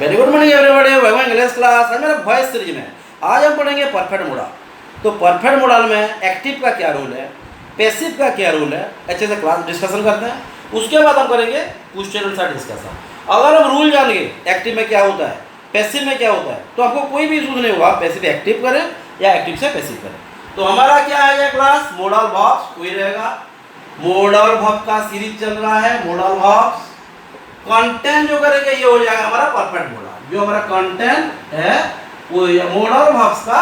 Very good morning everybody, welcome English class. मेरा voice series में आज हम पढ़ेंगे परफेक्ट मोडल। तो परफेक्ट मोडल में एक्टिव का क्या रोल है, पैसिव का क्या रोल है, अच्छे से क्लास डिस्कशन करते हैं। उसके बाद हम करेंगे क्वेश्चन आंसर डिस्कशन। अगर हम रूल जान गए एक्टिव में क्या होता है, पैसिव में क्या होता है, तो आपको कोई भी इशूज नहीं होगा पैसिव एक्टिव करें या एक्टिव से पैसिव करें। तो हमारा क्या है ये क्लास, मॉडल वर्ब्स वही रहेगा। मॉडल वर्ब का सीरीज चल रहा है, मॉडल वर्ब्स। कंटेंट जो करेंगे ये हो जाएगा हमारा परफेक्ट मॉडल। जो हमारा कंटेंट है वो मॉडल वर्ब्स का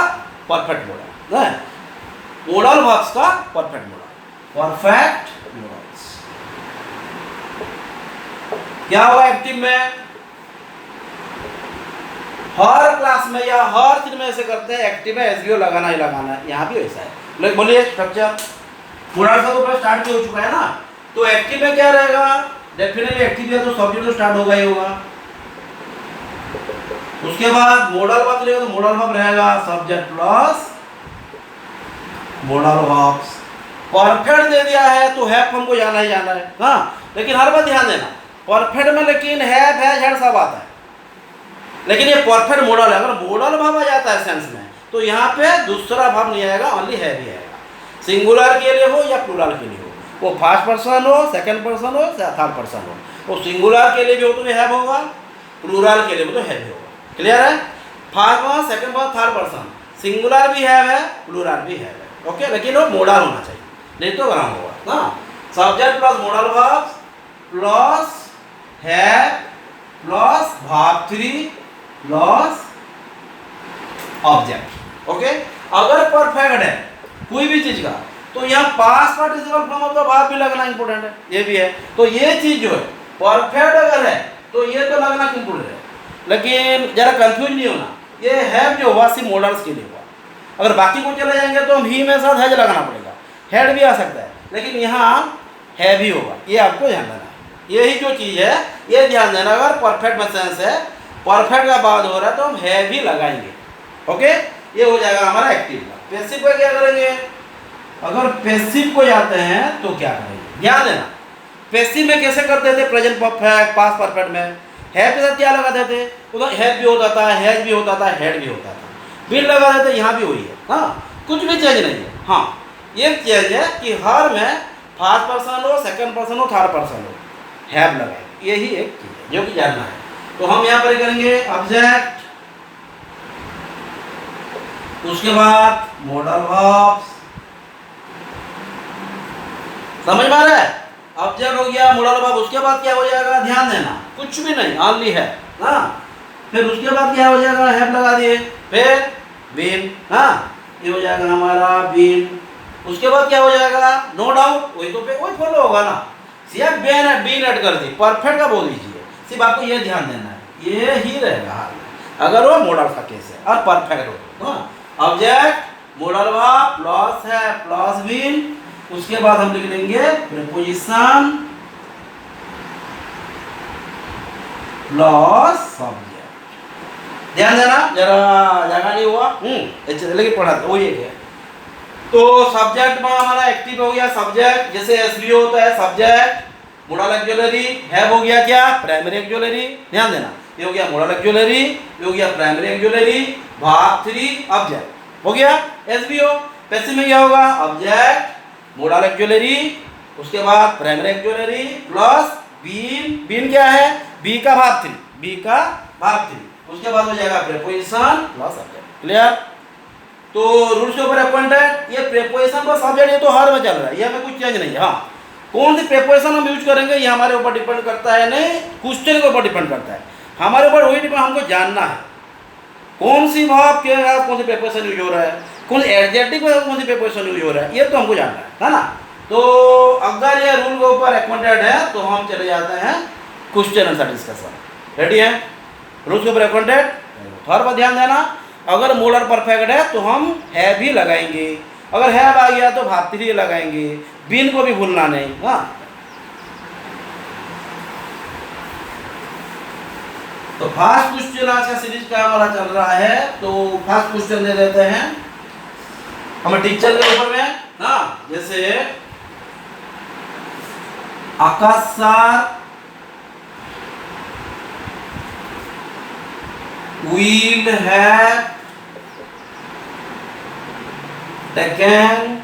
परफेक्ट मॉडल है, मॉडल वर्ब्स का परफेक्ट मॉडल, परफेक्ट मॉडल्स। क्या होगा एक्टिव में, हर क्लास में या हर चीज में ऐसे करते हैं, एक्टिव में एसवीओ लगाना ही लगाना है। यहाँ भी वैसा है। लोग बोलिए स्ट्रक्चर मॉडल का तो स्टार्ट भी हो चुका है ना। तो एक्टिव में क्या रहेगा, डेफिनेटली एक्टिव है तो सब्जेक्ट तो स्टार्ट होगा ही होगा। उसके बाद मॉडल वर्ब रहेगा, तो मॉडल वर्ब रहेगा subject plus modal verbs. Perfect दे दिया है तो हैव हमको जाना ही जाना है। हाँ, लेकिन हर बार ध्यान देना परफेक्ट में लेकिन हैव हैज सब आता है, लेकिन ये परफेक्ट मॉडल है। अगर मॉडल वर्ब आ जाता है सेंस में तो यहाँ पे दूसरा वर्ब नहीं आएगा, ओनली हैव ही आएगा। सिंगुलर के लिए हो या प्लूरल के लिए हो, वो फर्स्ट पर्सन हो, सेकंड पर्सन हो या थर्ड पर्सन हो, वो सिंगुलर के लिए भी हो तो हैव होगा, प्लूरल के लिए भी तो हैव होगा। क्लियर है? First person, second person, third person, singular भी हैव है, प्लूरल भी हैव है। ओके, लेकिन वो मॉडल होना चाहिए, नहीं तो गलत होगा ना। Subject plus modal verbs plus have plus verb 3 plus object. Okay, अगर परफेक्ट है कोई भी चीज का तो यहाँ past participle form of the verb भी लगना इंपॉर्टेंट है, ये भी है। तो ये चीज जो है परफेक्ट अगर है तो ये तो लगना इंपॉर्टेंट है, लेकिन जरा कंफ्यूज नहीं होना। ये हैव जो हुआ सिर्फ मॉडल्स के लिए हुआ, अगर बाकी को चले जाएंगे तो हम ही में साथ हैज लगाना पड़ेगा, हेड भी आ सकता है, लेकिन यहाँ हैव ही होगा। ये आपको ध्यान देना है, यही जो चीज है ये ध्यान देना। अगर परफेक्ट में सेंस है, परफेक्ट का बाद हो रहा है तो हम हैव ही लगाएंगे। ओके, ये हो जाएगा हमारा एक्टिव का। पैसिव को क्या करेंगे, अगर पैसिव को जाते हैं तो क्या करेंगे, ध्यान देना। पैसिव में कैसे करते थे, प्रेजेंट परफेक्ट, पास्ट परफेक्ट में हैव के साथ क्या लगाते थे, उधर हैव भी होता था, हैज भी होता था, हेड भी होता था, बिन लगा देते। यहाँ भी वही है। हाँ, कुछ भी चेंज नहीं है। हाँ, ये चेंज है कि हर में फर्स्ट पर्सन हो, सेकंड पर्सन हो, थर्ड पर्सन हो, हैव लगाए। यही एक चीज है जो कि जानना है। तो हम यहाँ पर करेंगे ऑब्जेक्ट, उसके बाद मॉडल वर्ब्स। समझ में आ रहा है? ऑब्जेक्ट हो गया, मॉडल वर्ब, उसके बाद क्या हो जाएगा, ध्यान देना, कुछ भी नहीं, ओनली है। हाँ, फिर उसके बाद क्या हो जाएगा, हैव लगा दिए, फिर बीन। हाँ, ये हो जाएगा हमारा बीन। उसके बाद क्या हो जाएगा, नो डाउट, वही तो वही फॉलो होगा ना। सिर्फ बीन ऐड कर दी, परफेक्ट का बोल दीजिए। सिर्फ आपको ये ध्यान देना है, ये ही रहेगा अगर वो मॉडल का केस है और परफेक्ट हो। हाँ, ऑब्जेक्ट मॉडल वर्ब प्लस है प्लस बीन, उसके बाद हम लिख लेंगे प्रीपोजिशन प्लस सब्जेक्ट। ध्यान देना, जरा जगह नहीं हुआ, लेकिन पढ़ा था वही है। तो सब्जेक्ट में हमारा एक्टिव हो गया सब्जेक्ट, जैसे एसवीओ होता है सब्जेक्ट, मॉडल ऑक्सिलरी। हैव हो गया क्या, प्राइमरी ऑक्सिलरी। ध्यान देना, ये हो गया मॉडल ऑक्सिलरी, ये हो गया प्राइमरी ऑक्सिलरी, वर्ब 3 ऑब्जेक्ट हो गया एसवीओ। पैसिव में क्या होगा, ऑब्जेक्ट मॉडल ऑक्सिलरी, उसके बाद primary auxiliary plus been. Been क्या है, बी का वर्ब 3, बी का वर्ब 3, उसके बाद हो जाएगा प्रीपोजिशन प्लस ऑब्जेक्ट। क्लियर? तो रूल्स के ऊपर अप्वाइंटेड, ये प्रीपोजिशन प्लस ऑब्जेक्ट, ये तो हर में चल रहा है, ये हमें कुछ चेंज नहीं है। हाँ, कौन सी प्रीपोजिशन हम यूज करेंगे ये हमारे ऊपर डिपेंड करता है, नहीं क्वेश्चन के ऊपर डिपेंड करता है। हमारे ऊपर वही डिपेंड, हमको जानना है कौन सी वर्ब के साथ कौन सी प्रीपोजिशन यूज हो रहा है, कौन एडजेक्टिव के साथ कौन सी प्रीपोजिशन यूज हो रहा है, ये तो हमको जानना है ना। तो अगर ये रूल के ऊपर अक्वांटेड है तो हम चले जाते हैं क्वेश्चन आंसर डिस्कशन। रेडी है? रूल्स के ऊपर अक्वांटेड, हर बार ध्यान देना। अगर मॉडल परफेक्ट है तो हम हैव भी लगाएंगे, अगर हैव आ गया तो वर्ब 3 लगाएंगे, बीन को भी भूलना नहीं। हाँ, तो फर्स्ट क्वेश्चन आज का सीरीज का हमारा चल रहा है। तो फर्स्ट क्वेश्चन दे देते हैं हमें टीचर के ऊपर में ना, जैसे Akash sir will have taken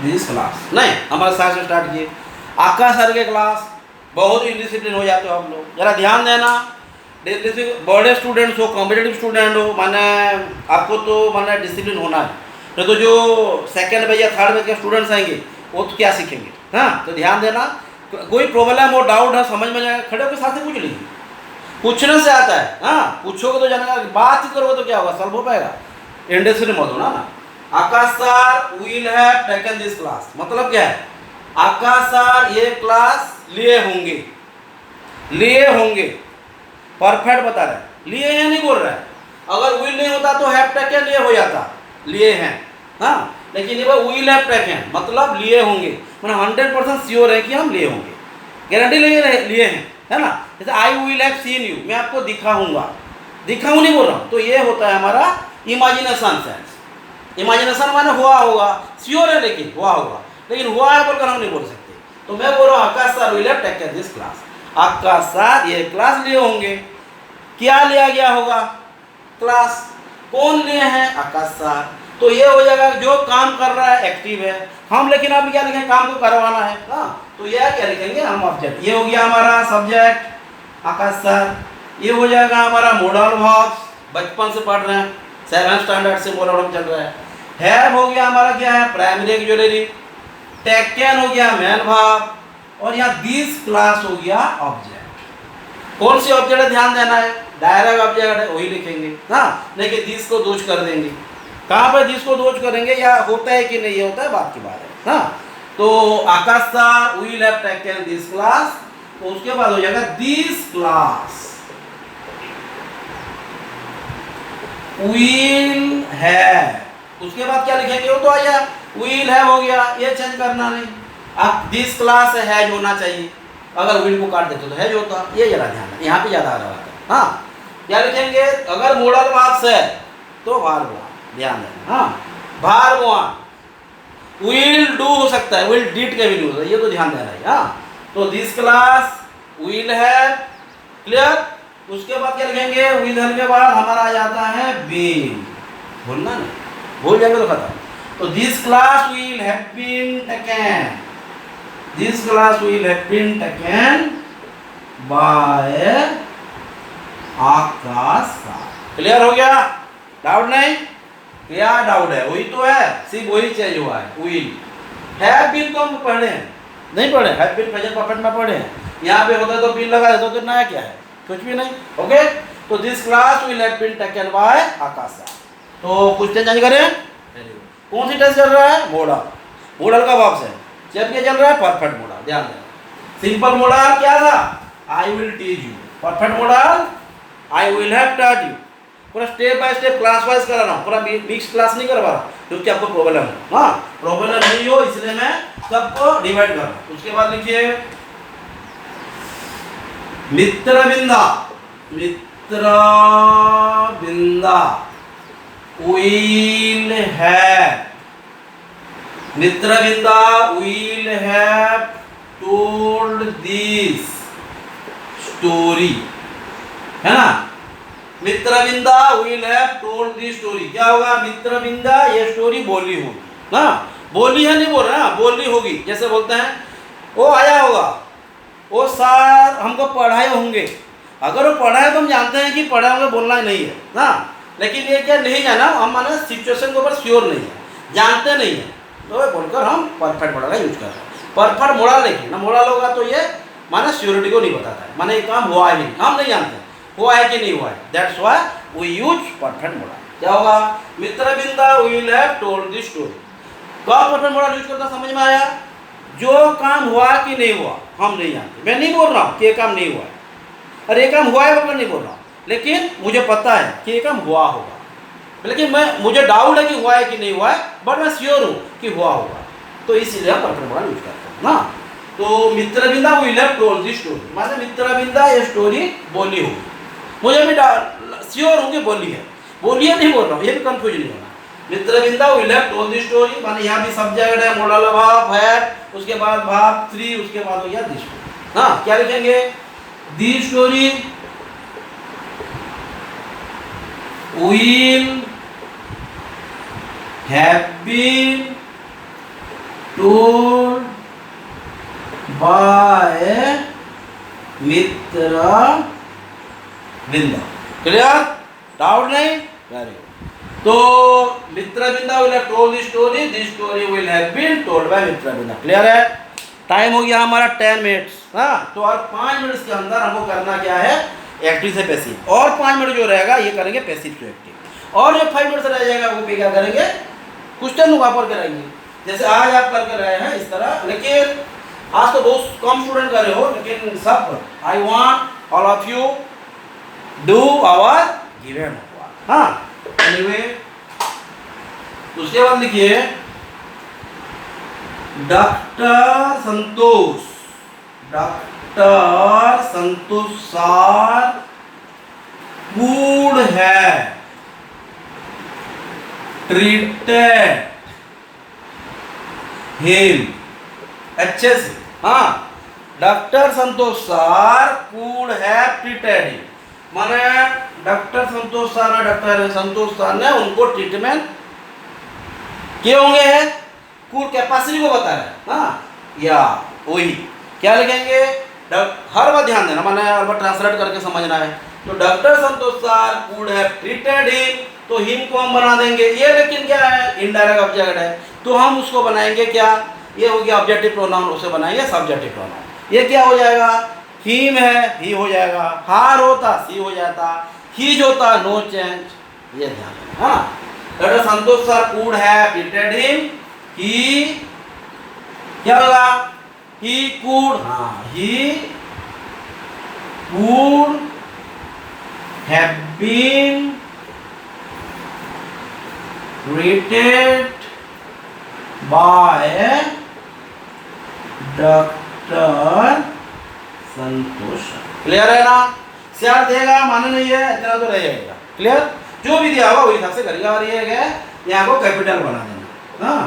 this class. नहीं, हमारे साथ से स्टार्ट किए। आकाश सर के क्लास बहुत इंडिसिप्लिन हो जाते हो आप लोग, जरा ध्यान देना। बड़े स्टूडेंट्स हो, कॉम्पिटेटिव स्टूडेंट हो, माने आपको तो माने डिसिप्लिन होना है, नहीं तो जो सेकंड बैच या थर्ड बैच के स्टूडेंट्स आएंगे वो तो क्या सीखेंगे। हाँ, तो ध्यान देना। कोई प्रॉब्लम हो, डाउट है, समझ में जाएगा, खड़े होकर साथ से पूछ लीजिए, पूछने से आता है। हाँ, पूछोगे तो जानेगा, बात ही करोगे तो क्या होगा, सॉल्व हो पाएगा। इंडिसिप्लिन मत होना ना। Akash sir will have taken this class, मतलब क्या है, आकाश सर ये क्लास लिए होंगे, लिए होंगे, परफेक्ट बता रहा है, लिए हैं नहीं बोल रहा है। अगर विल नहीं होता तो हैव टेकन लिए हो जाता, लिए हैं। हाँ, लेकिन ये विल हैव टेकन मतलब लिए होंगे, मतलब 100% श्योर है कि हम लिए होंगे, गारंटी लिए हैं, है ना। जैसे आई विल हैव सीन यू, मैं आपको दिखाऊंगा, दिखाऊं नहीं बोल रहा हूँ, तो ये होता है हमारा इमेजिनेशन सेंस। इमेजिनेशन माने हुआ होगा, श्योर है लेकिन हुआ होगा, लेकिन हुआ है बोलकर हम नहीं बोल सकते। तो मैं बोल रहा हूँ Akash sir will have taken this class, Akash sir ये क्लास लिए होंगे। क्या लिया गया होगा, क्लास। कौन लिए हैं, आकाश सर। तो ये हो जाएगा जो काम कर रहा है एक्टिव है हम, लेकिन अब क्या लिखेंगे, काम को करवाना है। हाँ, तो यह क्या लिखेंगे हम, ऑब्जेक्ट। ये हो गया हमारा सब्जेक्ट आकाश सर। ये हो जाएगा हमारा मॉडल वर्ब्स, बचपन से पढ़ रहे हैं, 7th स्टैंडर्ड से मॉडल वर्ब चल रहा है। हैव हो गया हमारा क्या है, प्राइमरी एक्जुलरी। टेकन हो गया मेन वर्ब, और यहाँ दिस क्लास हो गया ऑब्जेक्ट। कौन सी ऑब्जेक्ट है ध्यान देना है, डायरेक्ट ऑब्जेक्ट है वही लिखेंगे। हाँ, लेकिन दिस को दोष कर देंगे। कहाँ पर दिस को दोष करेंगे, या होता है कि नहीं होता है बात की बात है। हाँ, तो Akash sir will have taken this class, तो उसके बाद हो जाएगा दिस क्लास विल हैव। उसके बाद क्या लिखेंगे, वो तो आया विल हैव हो गया, ये चेंज करना नहीं। अब दिस क्लास हैज होना चाहिए, अगर विल को काट देते तो हैज होता। ये जरा ध्यान है, यहाँ पे ज्यादा आ रहा है। हाँ, क्या लिखेंगे, अगर मॉडल वर्ब्स है तो वर्ब वन, ध्यान देना। हाँ, वर्ब वन विल डू हो सकता है, विल डिड के भी नहीं हो सकता, ये तो ध्यान देना है। हाँ, तो this class will have, clear. उसके बाद क्या लिखेंगे, विल हैव के बाद हमारा आ जाता है बीन, भूलना नहीं, भूल जाएंगे तो खत्म। तो this class will have been taken, this class will have been taken by Akash sir. Clear हो गया, डाउट नहीं। क्या डाउट है, वही तो है, सिर्फ वही चेंज हुआ है। विल हैव बीन तो हम पढ़े हैं, नहीं पढ़े, हैव बीन प्रेजेंट परफेक्ट में पढ़े हैं। यहाँ पे होता तो बीन लगा देता तो नया क्या है, कुछ भी नहीं। ओके, तो this class will have been taken by Akash sir. तो कुछ चेंज करें, कौन सी टेस्ट चल रहा है, मॉडल, मॉडल का वर्ब्स है। जब क्या चल रहा है, परफेक्ट मॉडल, ध्यान देना। सिंपल मॉडल क्या था, I will teach you. Perfect modal I will have taught you. पूरा step by step class wise करा रहा हूँ, पूरा मिक्स क्लास नहीं करवा रहा, क्योंकि आपको प्रॉब्लम हो। हाँ, प्रॉब्लम नहीं हो इसलिए मैं सबको डिवाइड कर रहा हूँ। उसके बाद लिखिए Mitravinda, Mitravinda will have, Mitravinda will have told this story, है ना। Mitravinda will have told this story, क्या होगा, मित्रविंदा ये स्टोरी बोली होगी। हाँ, बोली है नहीं बोल रहा, बोली होगी। जैसे बोलते हैं वो आया होगा, वो सर हमको पढ़ाए होंगे। अगर वो पढ़ाए तो हम जानते हैं कि पढ़ाए होंगे, बोलना ही नहीं है ना। लेकिन ये क्या नहीं जाना, हम माने सिचुएशन के ऊपर श्योर नहीं है, जानते नहीं है, तो बोलकर हम परफेक्ट मॉडल का यूज कर रहे हैं। परफेक्ट मॉडल लेकिन ना मॉडल होगा तो ये माने श्योरिटी को नहीं बताता है, माने ये काम हुआ है नहीं, हम नहीं जानते हुआ है कि नहीं हुआ है। That's why we use perfect modal. क्या होगा, Mitravinda will have told this story. कब परफेक्ट मॉडल यूज करता समझ में आया, जो काम हुआ कि नहीं हुआ हम नहीं जानते। मैं नहीं बोल रहा हूँ कि ये काम नहीं हुआ है, और ये काम हुआ है बोलकर नहीं बोल रहा हूँ, लेकिन मुझे पता है कि ये काम हुआ होगा, लेकिन मुझे डाउट है कि हुआ है कि नहीं हुआ है, बट मैं श्योर हूँ कि हुआ होगा, तो इसीलिए हम परफेक्ट मॉडल यूज करते हैं ना। तो Mitravinda will have told this story, माने मित्रविंदा ये स्टोरी बोली होगी। मुझे भी श्योर हूँ कि बोली है, बोली है नहीं बोल रहा हूँ, ये भी कंफ्यूज नहीं होना। Mitravinda will have told this story, माने यहाँ भी सब्जेक्ट है, मॉडल वर्ब है, उसके बाद वर्ब 3, उसके बाद हो गया दिस स्टोरी। हाँ, क्या लिखेंगे, the story will have been told by Mitra Binda. Clear? Doubt नहीं? Very good. तो Mitra Binda will have told the story, the story will have been told by Mitra Binda. Clear है? टाइम हो गया हमारा 10 मिनट्स। हाँ, तो और 5 मिनट्स के अंदर हमको करना क्या है? एक्टिव से पैसिव। और 5 मिनट जो रहेगा ये करेंगे पैसिव टू एक्टिव। और जो 5 मिनट रह जाएगा वो पे क्या करेंगे? क्वेश्चन वहाँ पर कराएंगे, जैसे आज आप करके रहे हैं इस तरह। लेकिन आज तो बहुत कम स्टूडेंट कर रहे हो, लेकिन सब I want all of you do our given homework. हाँ, एनीवे उसके बाद लिखिए doctor Santosh sir would have treated him. अच्छे से, हाँ, doctor Santosh sir would have treated him, माने डॉक्टर संतोष सर ने उनको ट्रीटमेंट किए होंगे। कूड कैपेसिटी को बता रहे हैं। हाँ, या वही क्या लिखेंगे? हर बार ध्यान देना, माने हर बार ट्रांसलेट करके समझना है। तो doctor Santosh sir would have treated him, तो हिम को हम बना देंगे ये, लेकिन क्या है? इनडायरेक्ट ऑब्जेक्ट है, तो हम उसको बनाएंगे क्या? ये हो गया ऑब्जेक्टिव प्रोनाउन, उसे बनाएंगे सब्जेक्टिव प्रोनाउन। ये क्या हो जाएगा? हिम है, ही हो जाएगा। हार होता सी हो जाता, हीज होता नो चेंज। ये ध्यान देना। हाँ, doctor Santosh sir would have treated him, he क्या होगा? ही कुड, हाँ, he could have been treated by doctor Santosh. Clear है ना? श्यार देगा माने नहीं है, इतना तो रहेगा। क्लियर? जो भी दिया होगा वही हिसाब से करेगा। और ये है यहाँ को कैपिटल बना देना। हाँ,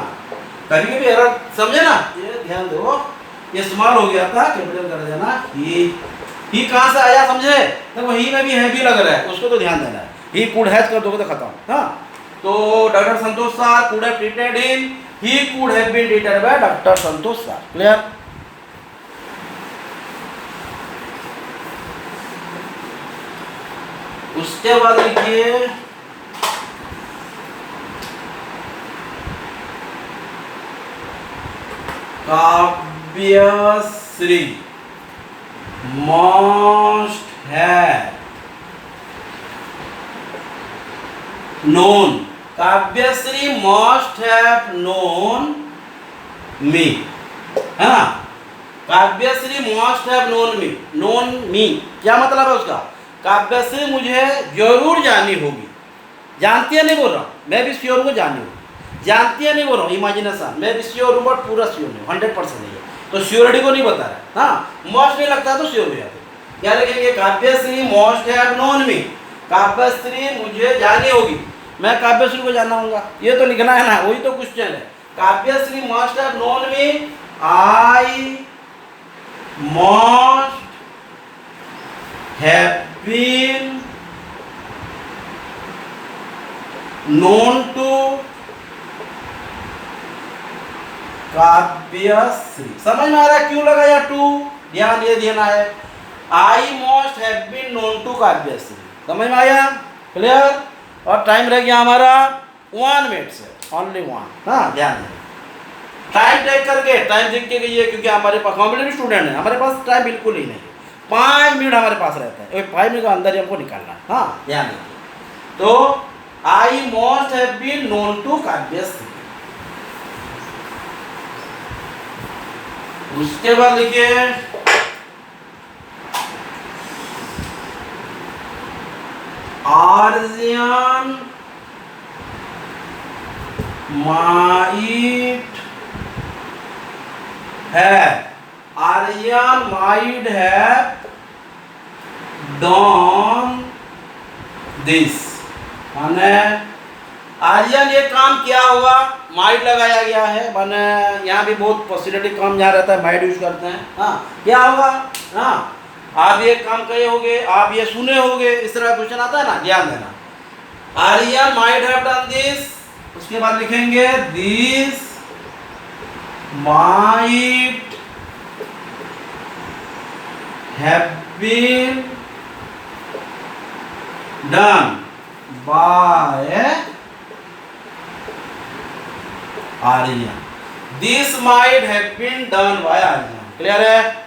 कभी भी एरर समझे ना, ये ध्यान दो, ये स्मॉल हो गया था, कैपिटल कर देना। ही कहाँ से आया समझे? देखो ही में भी है भी लग रहा है, उसको तो ध्यान देना है। ही कुड हैज कर दोगे तो खत्म। हाँ, तो doctor Santosh sir could have treated him, he could have been treated by doctor Santosh sir. Clear? उसके बाद लिखिए Kavyashree must have known, Kavyashree must have known me, है ना? Kavyashree must have known me क्या मतलब है उसका? काव्यश्री मुझे जरूर जानी होगी। जानती है नहीं बोल रहा हूँ, मैं भी श्योर हूँ जानी होगी। जानती है नहीं बोल रहा हूँ, इमेजिनेशन, मैं भी श्योर हूँ बट पूरा श्योर नहीं, 100% नहीं है, तो श्योरिटी को नहीं बता रहा है। हाँ, मस्ट नहीं लगता तो श्योर हो जाते। क्या लिखेंगे? काव्यश्री मस्ट हैव नोन मी, काव्यश्री मुझे जानी होगी, मैं काव्यश्री को जानना होगा, ये तो लिखना है ना, वही तो क्वेश्चन है। Kavyashree must have known me, I must have been known to Kavyashree. समझ में आ रहा है क्यों लगाया टू? ध्यान ये देना है। I must have been known to Kavyashree. समझ में आया? क्लियर? और टाइम रह गया हमारा 1 मिनट से, ओनली 1। हाँ, ध्यान दें, टाइम टेक करके टाइम देख के गई है, क्योंकि हमारे पास कॉम्पिटेटिव स्टूडेंट है, हमारे पास टाइम बिल्कुल ही नहीं है। 5 मिनट हमारे पास रहता है, 5 मिनट के अंदर ही हमको निकालना है। हाँ, ध्यान दें। तो I must have been known to Kavyashree. उसके बाद लिखिए Aryan might have, Aryan might have done this, माने आर्यन ये काम किया होगा, माइट लगाया गया है, माने यहाँ भी बहुत पॉसिबिलिटी कम जहाँ रहता है माइट यूज करते हैं। हाँ, क्या होगा? हाँ, आप ये काम करे होगे, आप ये सुने होगे, इस तरह क्वेश्चन आता है ना, ध्यान देना। Aryan might have done this, उसके बाद लिखेंगे this might have been done by Aryan. This might have been done by Aryan. Clear है?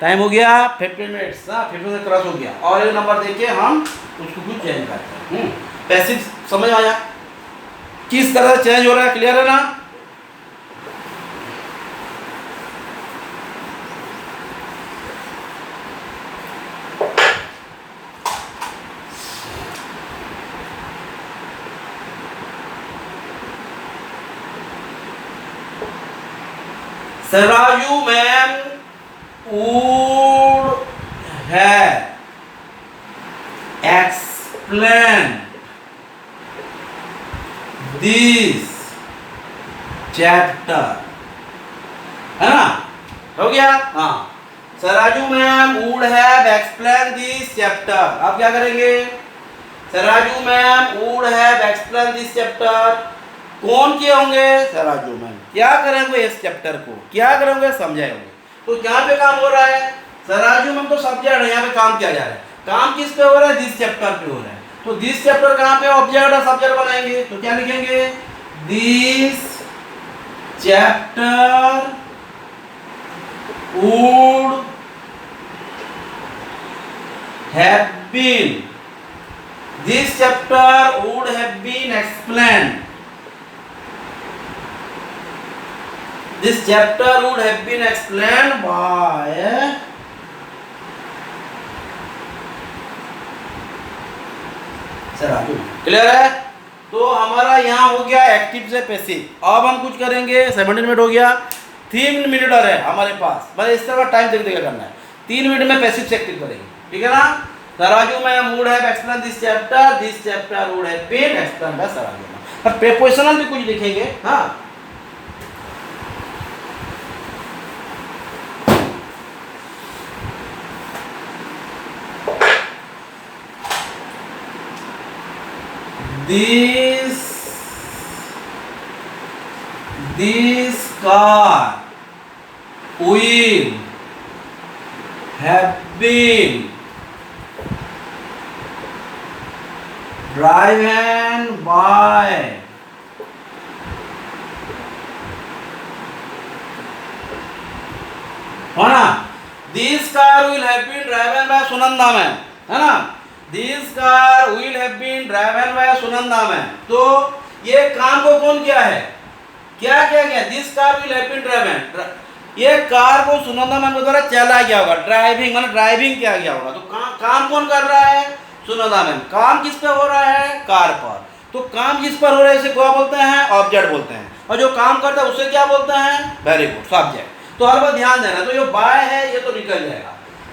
टाइम हो गया 15 मिनट्स, 15 से क्रॉस हो गया। और एक नंबर देखिए हम उसको कुछ चेंज करते हैं। पैसिव समझ आया किस तरह चेंज हो रहा है? क्लियर है ना? Sarayu man would have explained this chapter, है ना? हो गया? हाँ, Saraju ma'am would have explained this chapter। आप क्या करेंगे? Saraju ma'am would have explained this chapter। कौन किए होंगे? सराजू मैम। क्या करेंगे? इस चैप्टर को क्या करेंगे? समझाएंगे। तो यहाँ पे काम हो रहा है, सराजू मैम तो सब्जेक्ट है, यहाँ पे काम किया जा रहा है। काम किस पे हो रहा है? दिस चैप्टर पे हो रहा है। तो दिस चैप्टर कहाँ पे ऑब्जेक्ट और सब्जेक्ट बनाएंगे? तो क्या लिखेंगे? This chapter would have been, this chapter would have been explained, this chapter would have been explained by Saraju. Clear है? तो हमारा यहाँ हो गया एक्टिव से पैसिव। अब हम कुछ करेंगे। 17 मिनट हो गया, 3 मिनट और है हमारे पास, बस इस तरह टाइम देख देकर करना है। 3 मिनट में पैसिव से एक्टिव करेंगे, ठीक है ना? Saraju ma'am would have explain this chapter would have been explain by Saraju. और प्रीपोजिशनल भी कुछ लिखेंगे। हाँ, this car will have been driven by है ना? This car will have been driven by Sunanda ma'am, है ना? This car will have been driven by Sunanda ma'am. तो ये काम को कौन किया है? क्या किया गया? This car will have been driven, ये कार को सुनंदा मैम के द्वारा चला गया होगा। ड्राइविंग मतलब ड्राइविंग किया गया होगा। तो काम कौन कर रहा है? सुनंदा मैम। काम किस पे हो रहा है? कार पर। तो काम जिस पर हो रहा है इसे क्या बोलते हैं? ऑब्जेक्ट बोलते हैं। और जो काम करता है उसे क्या बोलते हैं? Very good, subject. तो हर बार ध्यान देना। तो ये बाय है, ये तो निकल जाएगा।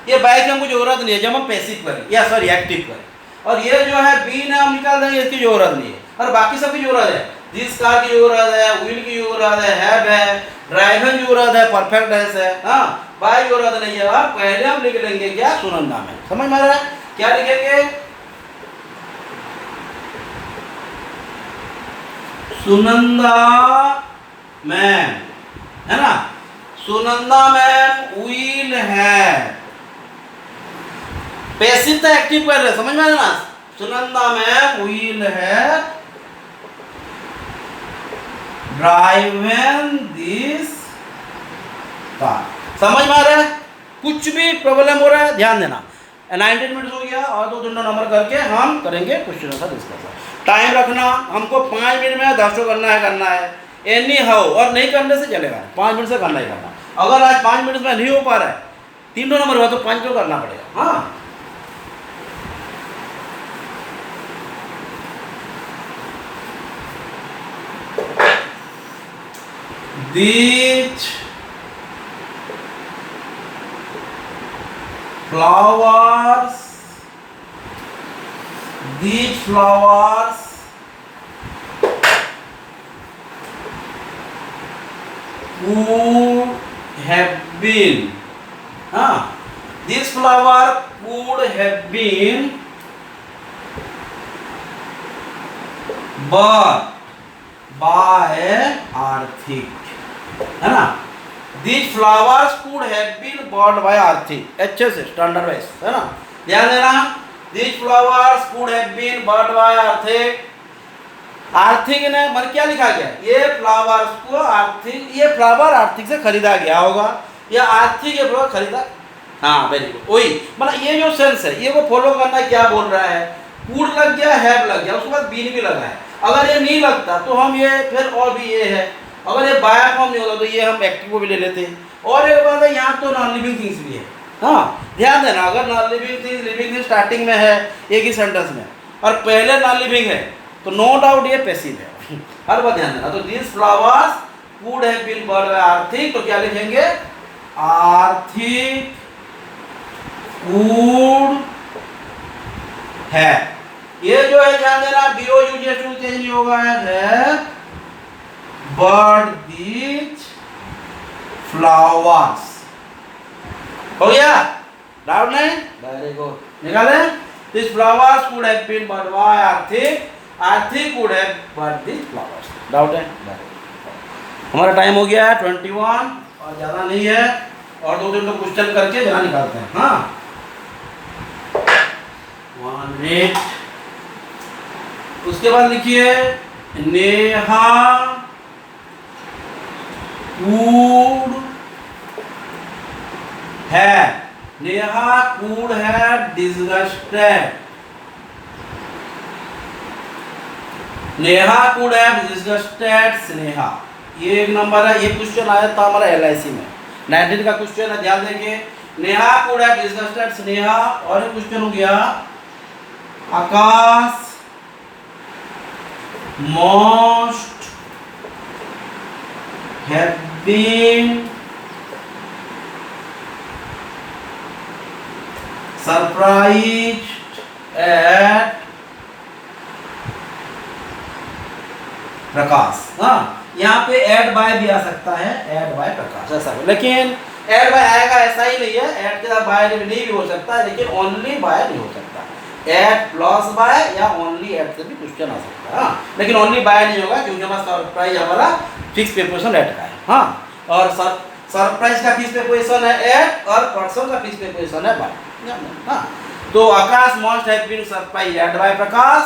ये बाय की हमको जरूरत नहीं है जब हम पैसिव करें या सॉरी एक्टिव करें। और ये जो है बीन है हम निकाल देंगे, इसकी जरूरत नहीं है। और बाकी सब की जरूरत है। दिस कार की जरूरत है, विल की जरूरत है, हैव है, ड्राइवन की जरूरत है, परफेक्ट टेंस है। हाँ, बाय जरूरत नहीं है। और पहले हम लिख लेंगे क्या? सुनंदा में। समझ में आ रहा है? क्या लिखेंगे? सुनंदा मैम, है ना? सुनंदा मैम विल है। पैसिव तो एक्टिव कर रहे, समझ में आया ना? सुनंदा मैम विल है ड्राइवन दिस कार। समझ में आ रहा है? कुछ भी प्रॉब्लम हो रहा है ध्यान देना। 19 मिनट हो गया और 2 नंबर करके हम करेंगे क्वेश्चन का डिस्कशन। टाइम रखना, हमको 5 मिनट में 10 करना है एनी हाउ। और नहीं करने से चलेगा, 5 मिनट से करना ही करना। अगर आज 5 मिनट में नहीं हो पा रहा है, 3 नंबर हुआ तो 5 को करना पड़ेगा। हाँ, these flowers would have been This flower could have been bought by आर्थिक, है ना। These flowers could have been bought by आर्थिक, अच्छे से स्टैंडर्ड वाइज, है ना, ध्यान देना। These flowers could have been bought by आर्थिक, आर्थिक ने मतलब क्या लिखा गया, ये फ्लावर्स को आर्थिक, ये फ्लावर आर्थिक से खरीदा गया होगा, या आर्थिक ये फ्लावर खरीदा, हाँ वेरी गुड, वही मतलब ये जो सेंस है ये वो फॉलो करना, क्या बोल रहा है, कूड लग गया, हैव लग गया, उसके बाद बीन भी लगा है। अगर ये नहीं लगता तो हम ये फिर और भी ये है, अगर ये बाय फॉर्म नहीं होता तो ये हम एक्टिव को भी ले लेते हैं। और एक बात है, यहाँ तो नॉन लिविंग थिंग्स भी है, हाँ ध्यान देना, अगर non living things living things starting में है एक ही सेंटेंस में और पहले नॉन लिविंग है तो नो डाउट ये पैसिव है, हर बात ध्यान देना। तो this flowers would have been bought by Arthik, तो क्या लिखेंगे, आर्थिक वुड है, ये जो है ध्यान देना, बीओ यूजेस टू चेंज नहीं होगा, है बट दीज फ्लावर्स, हो गया, डाउट नहीं, वेरी गुड, निकाले। This flowers would have been bought by Arthik, Arthik would have bought these flowers, doubt है। हमारा टाइम हो गया है 21 और ज़्यादा नहीं है, और 2-3 तो क्वेश्चन करके जरा निकालते हैं, हाँ 1 उसके बाद लिखिए, नेहा कूड है, नेहा कूड है डिस्गस्टेड, नेहा कूड है डिस्गस्टेड स्नेहा, ये एक नंबर है, ये क्वेश्चन आया था हमारा LIC में, 19 का क्वेश्चन है, ध्यान देंगे। नेहा कूड है डिस्गस्टेड स्नेहा, और एक क्वेश्चन हो गया, आकाश most have been surprised at प्रकाश, हाँ यहाँ पे एड बाय भी आ सकता है, एड बाय प्रकाश ऐसा, लेकिन एड बाय आएगा ऐसा ही नहीं है, एड के साथ बाय नहीं भी हो सकता है, लेकिन ओनली बाय नहीं हो सकता, एड प्लस बाय या ओनली एड से भी क्वेश्चन आ सकता है, हाँ लेकिन ओनली बाय नहीं होगा क्योंकि हमारा सरप्राइज हमारा फिक्स प्रीपोजिशन एड का है, हाँ और सरप्राइज का फिक्स प्रीपोजिशन है एड और पर्सन का फिक्स प्रीपोजिशन है बाय, हाँ तो Akash must have been surprise at by Prakash,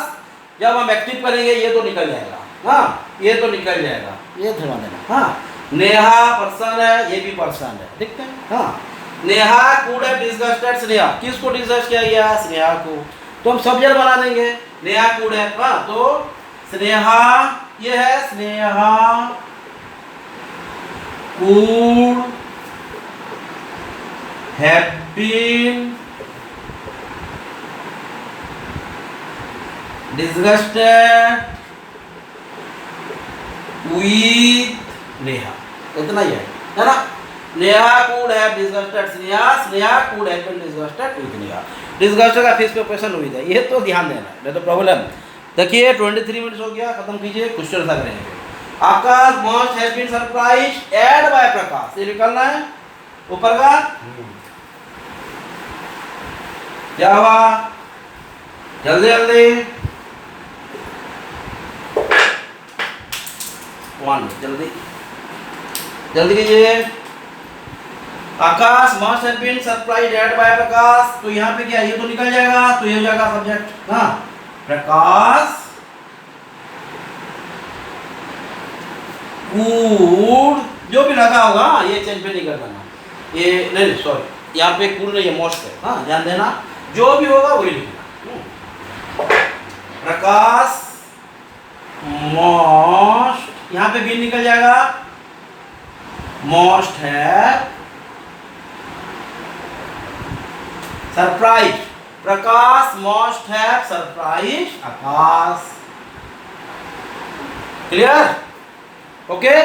जब हम एक्टिव करेंगे ये तो निकल जाएगा, हाँ ये तो निकल जाएगा, ये ध्यान देना, हाँ नेहा पर्सन है, ये भी पर्सन है, देखते हैं, हाँ Neha could have disgusted Sneha, किसको डिस्गस्ट किया गया, स्नेहा को, तो हम सब्जेक्ट बना देंगे, नेहा कूड है, हाँ तो स्नेहा ये है, Sneha could have been disgusted with Neha, इतना ही है ना, Neha could have disgusted Sneha, Sneha could have been disgusted with Neha, disgusted का फिक्स प्रीपोजिशन हुई है, ये तो ध्यान देना, नहीं तो प्रॉब्लम। देखिए 23 मिनट्स हो गया, खत्म कीजिए, क्वेश्चन था करेंगे। Akash must have been surprised at by Prakash, ये निकलना है ऊपर का, क्या हुआ, जल्दी जल्दी 1 जल्दी जल्दी कीजिए, Akash must have been surprised at by Prakash, तो यहाँ पे क्या ये तो निकल जाएगा, तो ये हो जाएगा सब्जेक्ट, हाँ प्रकाश कूड, जो भी लगा होगा ये चेंज पे नहीं कर देना, ये नहीं सॉरी यहाँ पे कूड नहीं है, मोस्ट है, हाँ ध्यान देना, जो भी होगा वही लिखना, प्रकाश मोस्ट, यहाँ पे भी निकल जाएगा, मोस्ट है सरप्राइज, प्रकाश मोस्ट है सरप्राइज आकाश, क्लियर, ओके।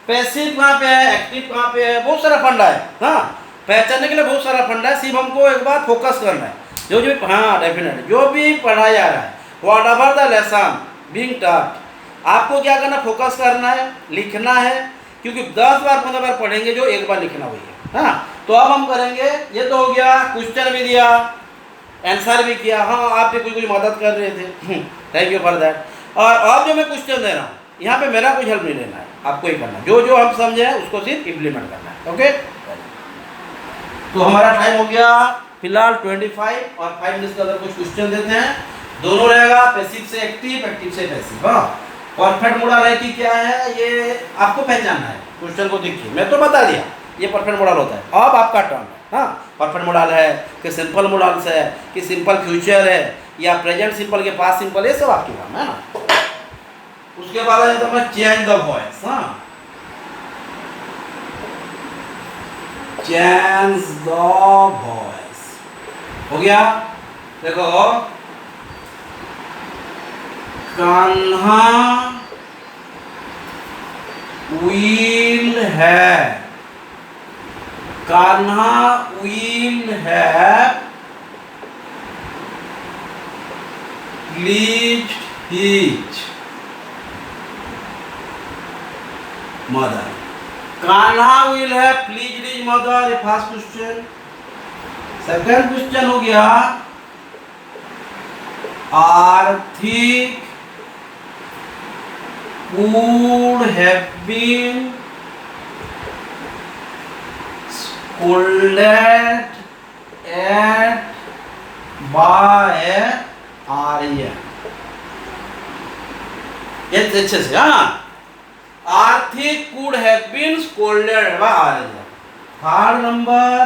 पैसिव कहाँ पे है, एक्टिव कहाँ पे है, बहुत सारा फंडा है, हाँ पहचानने के लिए बहुत सारा फंडा है, सिर्फ हमको एक बार फोकस करना है, जो जो हाँ डेफिनेटली जो भी पढ़ाया जा रहा है, what ever the lesson being taught, आपको क्या करना, फोकस करना है, लिखना है, क्योंकि 10 बार 15 बार पढ़ेंगे जो एक बार लिखना हुई है, हाँ तो अब हम करेंगे, ये तो हो गया, क्वेश्चन भी दिया, आंसर भी किया। हाँ, आप भी कुछ मदद कर रहे थे, थैंक यू फॉर दैट। और अब जो मैं क्वेश्चन दे रहा हूँ, यहाँ पे मेरा कुछ हेल्प नहीं लेना है, आपको ही करना है। जो जो हम समझे हैं उसको सिर्फ इम्प्लीमेंट करना है। ओके, तो हमारा टाइम हो गया फिलहाल 25 और 5 मिनट के अंदर कुछ क्वेश्चन देते हैं। दोनों रहेगा, पैसिव से एक्टिव, एक्टिव से पैसिव। हाँ, परफेक्ट मोडल है कि क्या है ये आपको पहचानना है। क्वेश्चन को देखिए, मैं तो बता दिया ये परफेक्ट मोडल होता है, अब आपका टर्न है। हाँ, परफेक्ट मोडल है कि सिंपल मोडल्स है कि सिंपल फ्यूचर है या प्रेजेंट सिंपल के पास सिंपल, ये सब आपके काम है ना। उसके बाद है तो मैं चेंज द वॉइस। हाँ, चेंज द वॉइस हो गया। देखो, कान्हा व्हील है, कान्हा व्हील है please his mother. Kanha wheel है प्लीज हिज मदर, ये फर्स्ट क्वेश्चन। सेकंड क्वेश्चन हो गया, आर्थिक would have been scolded at by Arya। ये अच्छे से, हाँ, आर्थिक could have been scolded by Arya। Third number,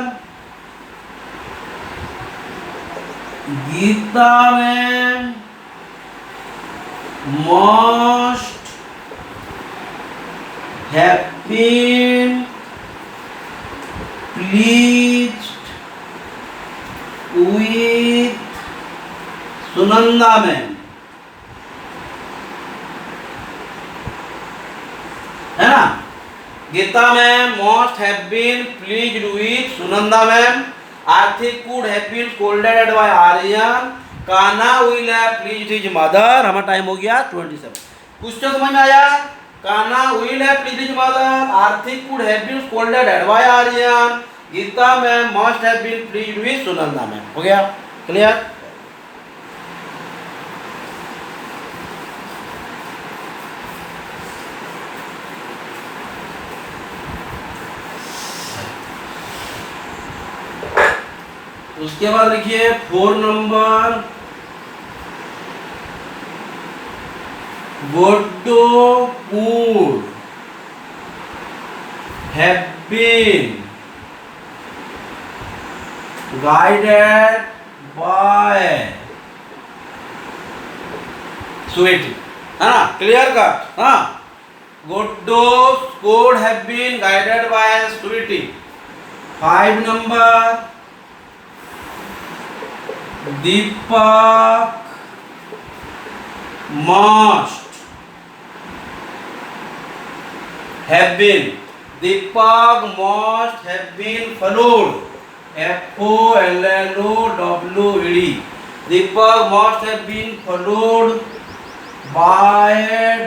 Geeta में must have been pleased with Sunanda ma'am, है ना। गीता में must have been pleased with Sunanda ma'am, Arthik could have been scolded by Aryan, Kanha will have pleased his mother। हमारा टाइम हो गया 27। क्वेश्चन समझ में आया? Kanha will have pleased his mother, आर्थिक could have been scolded at by Aryan, Gita में must have been pleased with Sunanda ma'am. हो गया क्लियर? उसके बाद लिखिए 4 number, Goddo would have been guided by Sweetie, है ना, क्लियर कट। हाँ, Goddo would have been guided by Sweetie। 5 number, Deepak must have been, Deepak must have been followed, FOLLOWED, Deepak must have been followed by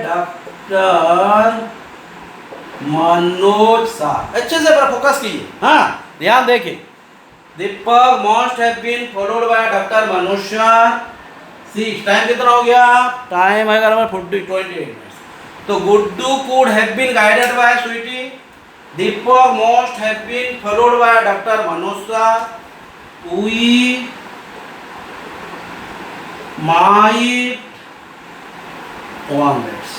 doctor Manoj Shah. अच्छे से focus कीजिए, हाँ, ध्यान देखिए। Deepak must have been followed by doctor Manoj Shah. 6 time कितना हो गया? Time है 28 मिनट्स। तो Guddu could have been guided by Sweety, Deepak must have been followed by doctor Manoj Shah, we might 1 minute,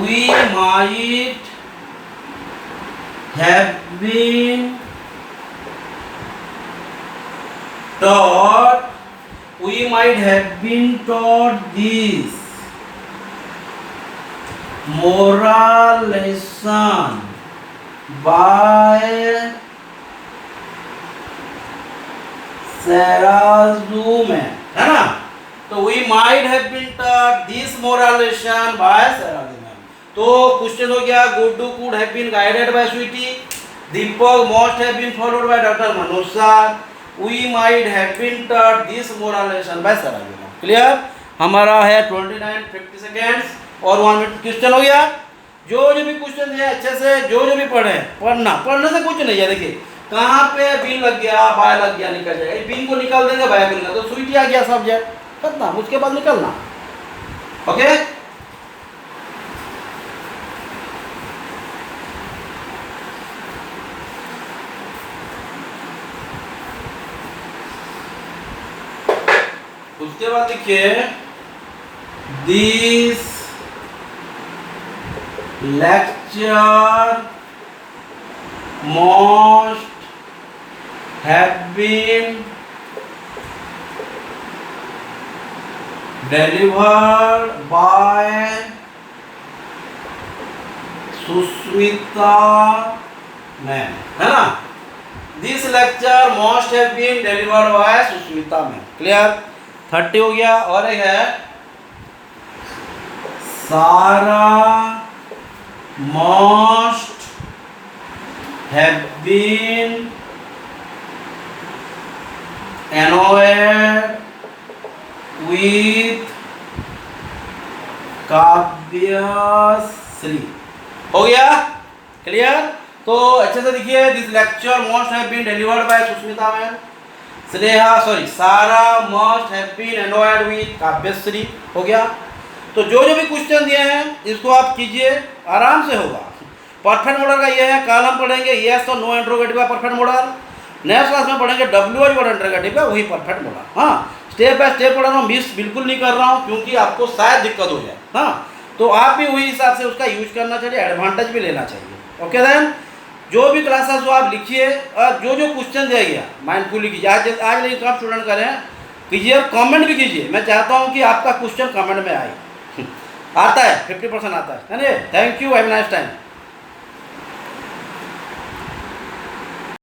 we might have been taught, we might have been taught this moral lesson by Sarazume, है ना। तो we might have been taught this moral lesson by Sarazume। तो question हो गया, Guddu could have been guided by Sweety, Deepak must have been followed by doctor Manoj Shah, we might have been taught this moral lesson by Sarajume। Clear? हमारा है 29 50 seconds और 1 minute. Question हो गया। जो भी क्वेश्चन दिया अच्छे से जो भी पढ़े, पढ़ने से कुछ नहीं है। देखिए कहाँ पे बी लग गया, बाय लग गया, निकल जाएगा। बी को निकाल देंगे, बाय को निकाल, तो स्वीटी आ गया सब्जेक्ट, खत्म। उसके बाद निकलना। ओके, उसके बाद देखिए this lecture most have been delivered by Sushmita ma'am, है ना। This lecture most have been delivered by Sushmita ma'am. Clear, 30 हो गया। और एक है Sara most have been annoyed with Kavyashree. हो गया, क्लियर। तो अच्छे से देखिए, this lecture most have been delivered by Sushmita ma'am. Sara must have been annoyed with Kavyashree. हो गया। तो जो भी क्वेश्चन दिए हैं इसको आप कीजिए, आराम से होगा। परफेक्ट मॉडल का ये है, कल हम पढ़ेंगे यस और नो इंट्रोगेटिव का परफेक्ट मॉडल। नेक्स्ट क्लास में पढ़ेंगे WH वर्ड इंट्रोगेटिव है, वही परफेक्ट मॉडल। हाँ, स्टेप बाय स्टेप पढ़ा रहा हूँ, मिस बिल्कुल नहीं कर रहा हूँ, क्योंकि आपको शायद दिक्कत हो जाए। हाँ, तो आप भी वही हिसाब से उसका यूज करना चाहिए, एडवांटेज भी लेना चाहिए। ओके देन, जो भी क्लासेस हो आप लिखिए, और जो क्वेश्चन दिया गया माइंडफुली कीजिए। आज नहीं तो आप स्टूडेंट करें कीजिए, कमेंट भी कीजिए। मैं चाहता हूँ कि आपका क्वेश्चन कमेंट में आए। आता है 50% आता है। Thank you, have nice time.